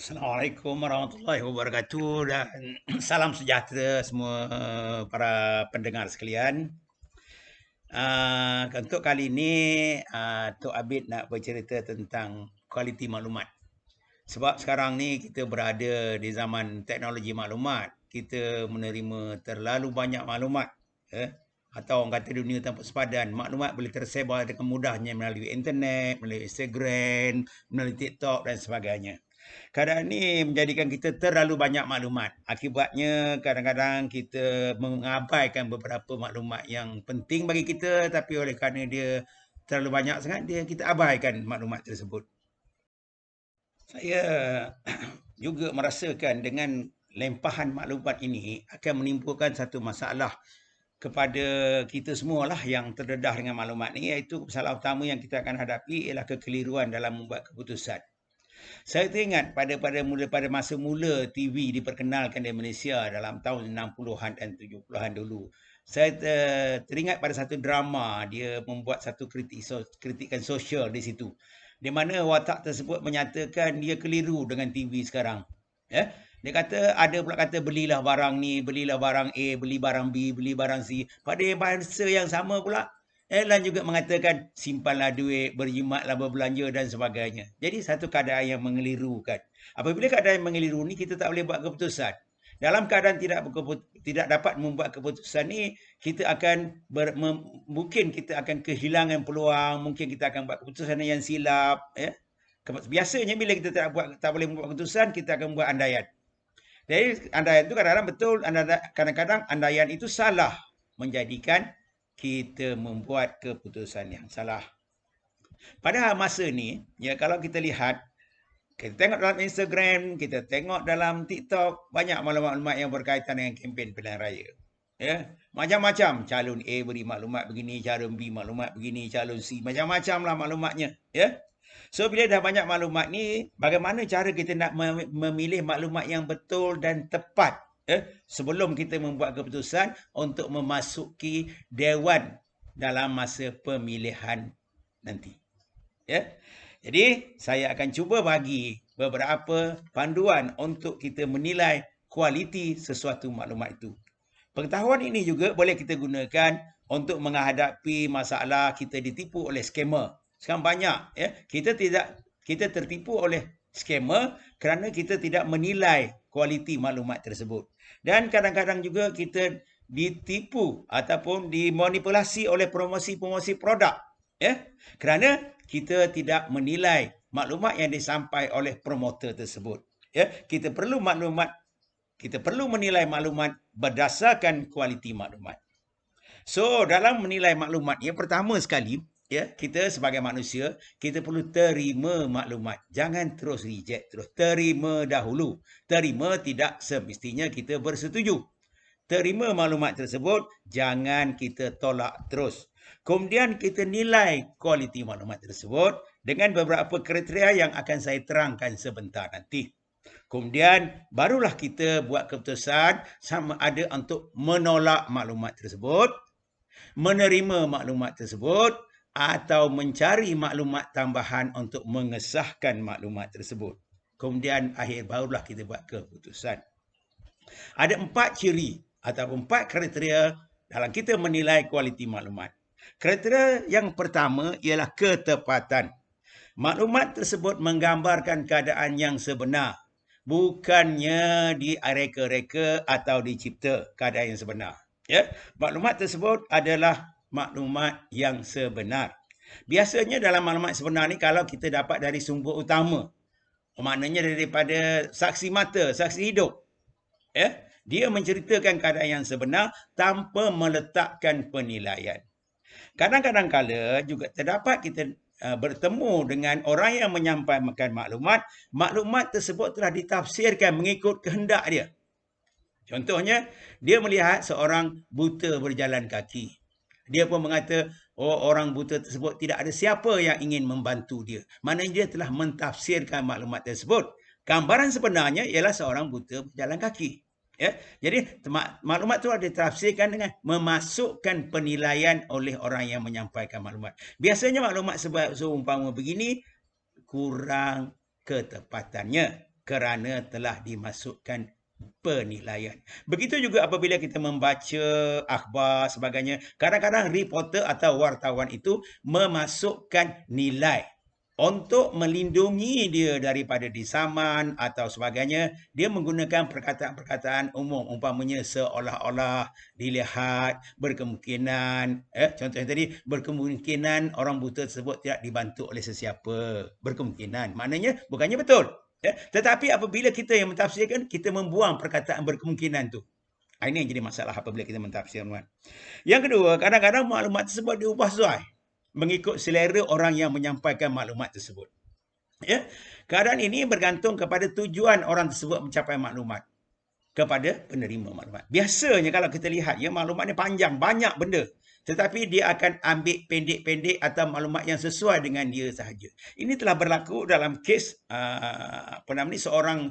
Assalamualaikum warahmatullahi wabarakatuh dan salam sejahtera semua para pendengar sekalian. Untuk kali ini, Tok Abid nak bercerita tentang kualiti maklumat. Sebab sekarang ni kita berada di zaman teknologi maklumat. Kita menerima terlalu banyak maklumat. Atau orang kata dunia tanpa sepadan. Maklumat boleh tersebar dengan mudahnya melalui internet, melalui Instagram, melalui TikTok dan sebagainya. Keadaan ini menjadikan kita terlalu banyak maklumat. Akibatnya kadang-kadang kita mengabaikan beberapa maklumat yang penting bagi kita, tapi oleh kerana dia terlalu banyak sangat, kita abaikan maklumat tersebut. Saya juga merasakan dengan lempahan maklumat ini akan menimbulkan satu masalah kepada kita semualah yang terdedah dengan maklumat ini, iaitu masalah utama yang kita akan hadapi ialah kekeliruan dalam membuat keputusan. Saya teringat pada masa mula TV diperkenalkan di Malaysia dalam tahun 60-an dan 70-an dulu. Saya teringat pada satu drama, dia membuat satu kritikan sosial di situ. Di mana watak tersebut menyatakan dia keliru dengan TV sekarang. Dia kata, ada pula kata belilah barang ni, belilah barang A, beli barang B, beli barang C. Pada bahasa yang sama pula, Airline juga mengatakan simpanlah duit, berjimatlah berbelanja dan sebagainya. Jadi satu keadaan yang mengelirukan. Apabila keadaan yang mengeliru ni kita tak boleh buat keputusan. Dalam keadaan tidak dapat membuat keputusan ni, kita akan mungkin kita akan kehilangan peluang, mungkin kita akan buat keputusan yang silap. Biasanya bila kita tak boleh membuat keputusan, kita akan buat andaian. Jadi andaian itu kadang-kadang betul, kadang-kadang andaian itu salah, menjadikan kita membuat keputusan yang salah. Pada masa ni, ya kalau kita lihat, kita tengok dalam Instagram, kita tengok dalam TikTok, banyak maklumat-maklumat yang berkaitan dengan kempen pilihan raya. Macam-macam, calon A beri maklumat begini, calon B maklumat begini, calon C, macam-macam lah maklumatnya. So bila dah banyak maklumat ni, bagaimana cara kita nak memilih maklumat yang betul dan tepat sebelum kita membuat keputusan untuk memasuki dewan dalam masa pemilihan nanti. Jadi saya akan cuba bagi beberapa panduan untuk kita menilai kualiti sesuatu maklumat itu. Pengetahuan ini juga boleh kita gunakan untuk menghadapi masalah kita ditipu oleh scammer. Sekarang banyak kita tertipu oleh scammer kerana kita tidak menilai kualiti maklumat tersebut. Dan kadang-kadang juga kita ditipu ataupun dimanipulasi oleh promosi-promosi produk. Kerana kita tidak menilai maklumat yang disampaikan oleh promotor tersebut. Kita perlu menilai maklumat berdasarkan kualiti maklumat. So, dalam menilai maklumat, yang pertama sekali, kita sebagai manusia, kita perlu terima maklumat. Jangan terus reject terus. Terima dahulu. Terima tidak semestinya kita bersetuju. Terima maklumat tersebut, jangan kita tolak terus. Kemudian kita nilai kualiti maklumat tersebut dengan beberapa kriteria yang akan saya terangkan sebentar nanti. Kemudian barulah kita buat keputusan sama ada untuk menolak maklumat tersebut, menerima maklumat tersebut, atau mencari maklumat tambahan untuk mengesahkan maklumat tersebut. Kemudian akhir barulah kita buat keputusan. Ada 4 ciri atau 4 kriteria dalam kita menilai kualiti maklumat. Kriteria yang pertama ialah ketepatan. Maklumat tersebut menggambarkan keadaan yang sebenar, bukannya direka-reka atau dicipta keadaan yang sebenar. Maklumat tersebut adalah maklumat yang sebenar. Biasanya dalam maklumat sebenar ni kalau kita dapat dari sumber utama, maknanya daripada saksi mata, saksi hidup, dia menceritakan keadaan yang sebenar tanpa meletakkan penilaian. Kadang-kadang kala juga terdapat kita bertemu dengan orang yang menyampaikan maklumat tersebut telah ditafsirkan mengikut kehendak dia. Contohnya, dia melihat seorang buta berjalan kaki. Dia pun mengata, orang buta tersebut tidak ada siapa yang ingin membantu dia. Maknanya dia telah mentafsirkan maklumat tersebut. Gambaran sebenarnya ialah seorang buta berjalan kaki. Jadi maklumat itu ada ditafsirkan dengan memasukkan penilaian oleh orang yang menyampaikan maklumat. Biasanya maklumat seumpama begini kurang ketepatannya. kerana telah dimasukkan penilaian. Begitu juga apabila kita membaca akhbar sebagainya, kadang-kadang reporter atau wartawan itu memasukkan nilai untuk melindungi dia daripada disaman atau sebagainya. Dia menggunakan perkataan-perkataan umum, umpamanya seolah-olah dilihat berkemungkinan, contohnya tadi, berkemungkinan orang buta tersebut tidak dibantu oleh sesiapa. Berkemungkinan, maknanya bukannya betul. Tetapi apabila kita yang mentafsirkan, kita membuang perkataan berkemungkinan tu. Ini yang jadi masalah apabila kita mentafsir. Yang kedua, kadang-kadang maklumat tersebut diubah sesuai mengikut selera orang yang menyampaikan maklumat tersebut. Ya, keadaan ini bergantung kepada tujuan orang tersebut mencapai maklumat kepada penerima maklumat. Biasanya kalau kita lihat, ya, maklumat ni panjang, banyak benda. Tetapi dia akan ambil pendek-pendek atau maklumat yang sesuai dengan dia sahaja. Ini telah berlaku dalam kes seorang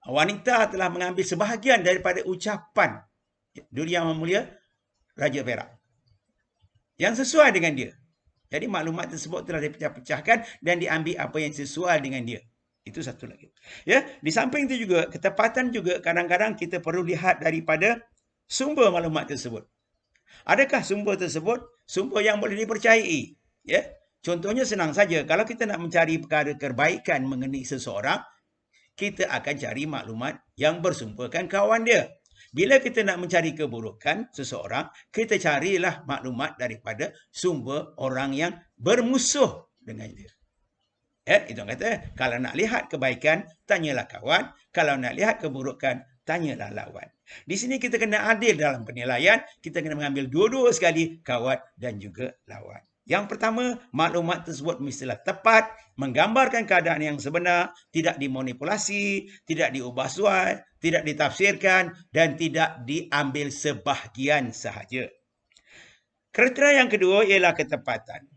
wanita telah mengambil sebahagian daripada ucapan Duli Yang Mulia Raja Perak yang sesuai dengan dia. Jadi maklumat tersebut telah dipecah-pecahkan dan diambil apa yang sesuai dengan dia. Itu satu lagi. Ya, di samping itu juga ketepatan juga kadang-kadang kita perlu lihat daripada sumber maklumat tersebut. Adakah sumber tersebut sumber yang boleh dipercayai? Ya, contohnya senang saja. Kalau kita nak mencari perkara kebaikan mengenai seseorang, kita akan cari maklumat yang bersumberkan kawan dia. Bila kita nak mencari keburukan seseorang, kita carilah maklumat daripada sumber orang yang bermusuh dengan dia. Itu yang kata, kalau nak lihat kebaikan, tanyalah kawan. Kalau nak lihat keburukan, tanyalah lawan. Di sini kita kena adil dalam penilaian. Kita kena mengambil dua-dua sekali, kawan dan juga lawan. Yang pertama, maklumat tersebut mestilah tepat, menggambarkan keadaan yang sebenar, tidak dimanipulasi, tidak diubah suai, tidak ditafsirkan, dan tidak diambil sebahagian sahaja. Kriteria yang kedua ialah ketepatan.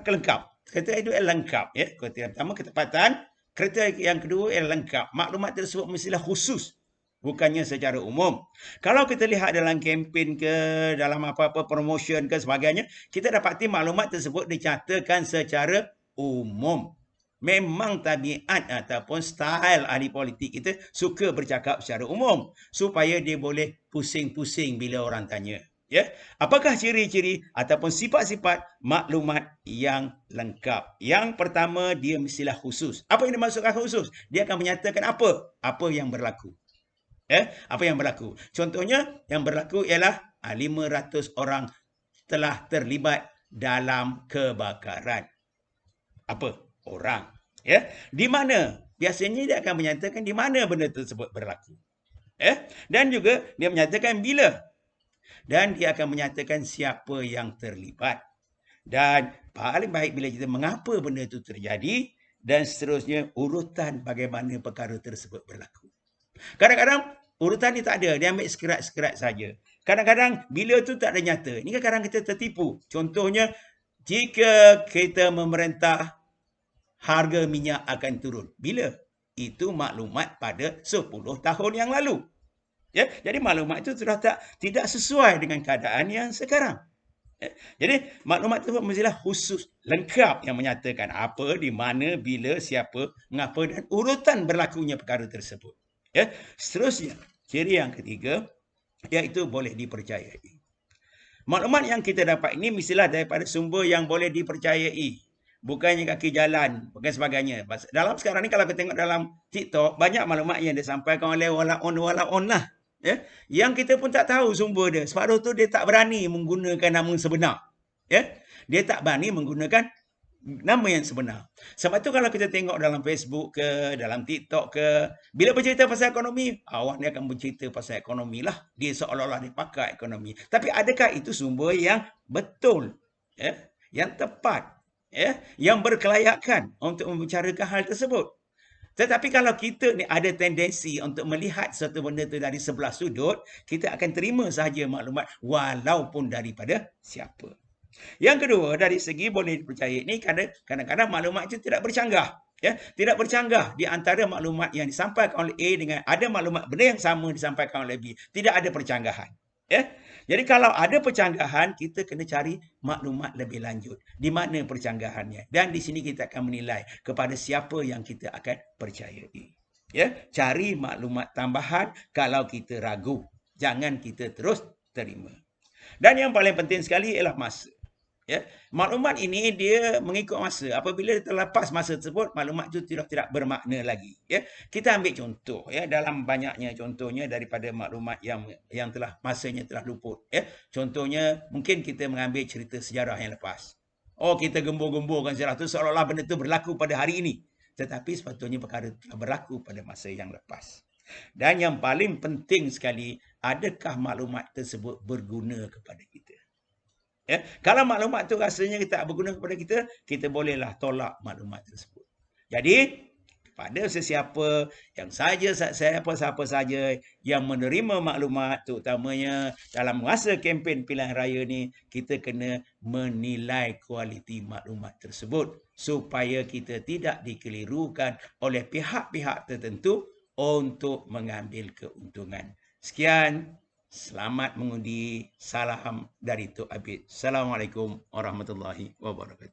Lengkap. Kriteria itu lengkap. Ya. Kriteria pertama ketepatan. Kriteria yang kedua ialah lengkap. Maklumat tersebut mestilah khusus, bukannya secara umum. Kalau kita lihat dalam kempen ke, dalam apa-apa promotion ke sebagainya, kita dapati maklumat tersebut dicatatkan secara umum. Memang tabiat ataupun style ahli politik kita suka bercakap secara umum supaya dia boleh pusing-pusing bila orang tanya. Ya, apakah ciri-ciri ataupun sifat-sifat maklumat yang lengkap? Yang pertama, dia mestilah khusus. Apa yang dimaksudkan khusus? Dia akan menyatakan apa yang berlaku. Apa yang berlaku? Contohnya, yang berlaku ialah 500 orang telah terlibat dalam kebakaran. Apa? Orang. Ya, di mana? Biasanya dia akan menyatakan di mana benda tersebut berlaku. Dan juga dia menyatakan bila. Dan dia akan menyatakan siapa yang terlibat. Dan paling baik bila kita mengapa benda itu terjadi dan seterusnya urutan bagaimana perkara tersebut berlaku. Kadang-kadang urutan ni tak ada, dia ambil sekerat-sekerat saja. Kadang-kadang bila tu tak ada nyata. Ini kadang-kadang kita tertipu. Contohnya, jika kita memerintah harga minyak akan turun. Bila? Itu maklumat pada 10 tahun yang lalu. Ya, jadi maklumat itu sudah tidak sesuai dengan keadaan yang sekarang. Jadi maklumat itu mestilah khusus, lengkap yang menyatakan apa, di mana, bila, siapa, mengapa dan urutan berlakunya perkara tersebut. Ya, seterusnya, ciri yang ketiga iaitu boleh dipercayai. Maklumat yang kita dapat ini mestilah daripada sumber yang boleh dipercayai. Bukannya kaki jalan, bukan sebagainya. Dalam sekarang ni kalau kita tengok dalam TikTok, banyak maklumat yang disampaikan oleh walaun lah. Ya, yang kita pun tak tahu sumber dia. Sebab itu dia tak berani menggunakan nama sebenar. Ya, dia tak berani menggunakan nama yang sebenar. Sebab itu kalau kita tengok dalam Facebook ke, dalam TikTok ke, bila bercerita pasal ekonomi, awak ni akan bercerita pasal ekonomi lah. Dia seolah-olah dia pakar ekonomi. Tapi adakah itu sumber yang betul? Ya, yang tepat? Ya, yang berkelayakan untuk membicarakan hal tersebut? Tetapi kalau kita ni ada tendensi untuk melihat satu benda itu dari sebelah sudut, kita akan terima sahaja maklumat walaupun daripada siapa. Yang kedua, dari segi boleh dipercayai ini, kadang-kadang maklumat itu tidak bercanggah. Ya, tidak bercanggah di antara maklumat yang disampaikan oleh A dengan ada maklumat benda yang sama disampaikan oleh B. Tidak ada percanggahan. Ya. Jadi kalau ada percanggahan, kita kena cari maklumat lebih lanjut. Di mana percanggahannya? Dan di sini kita akan menilai kepada siapa yang kita akan percayai. Ya, cari maklumat tambahan kalau kita ragu. Jangan kita terus terima. Dan yang paling penting sekali ialah masa. Ya, maklumat ini dia mengikut masa. Apabila terlepas masa tersebut, maklumat itu tidak bermakna lagi. Ya, kita ambil contoh ya dalam banyaknya contohnya daripada maklumat yang telah masanya telah luput. Ya, contohnya mungkin kita mengambil cerita sejarah yang lepas. Oh, kita gembur-gemburkan sejarah itu seolah-olah benda itu berlaku pada hari ini. Tetapi sepatutnya perkara itu telah berlaku pada masa yang lepas. Dan yang paling penting sekali, adakah maklumat tersebut berguna kepada kita? Ya, kalau maklumat tu rasanya tak berguna kepada kita, kita bolehlah tolak maklumat tersebut. Jadi, kepada sesiapa yang siapa saja yang menerima maklumat, terutamanya dalam masa kempen pilihan raya ni, kita kena menilai kualiti maklumat tersebut supaya kita tidak dikelirukan oleh pihak-pihak tertentu untuk mengambil keuntungan. Sekian. Selamat mengundi. Salam dari Tok Abid. Assalamualaikum warahmatullahi wabarakatuh.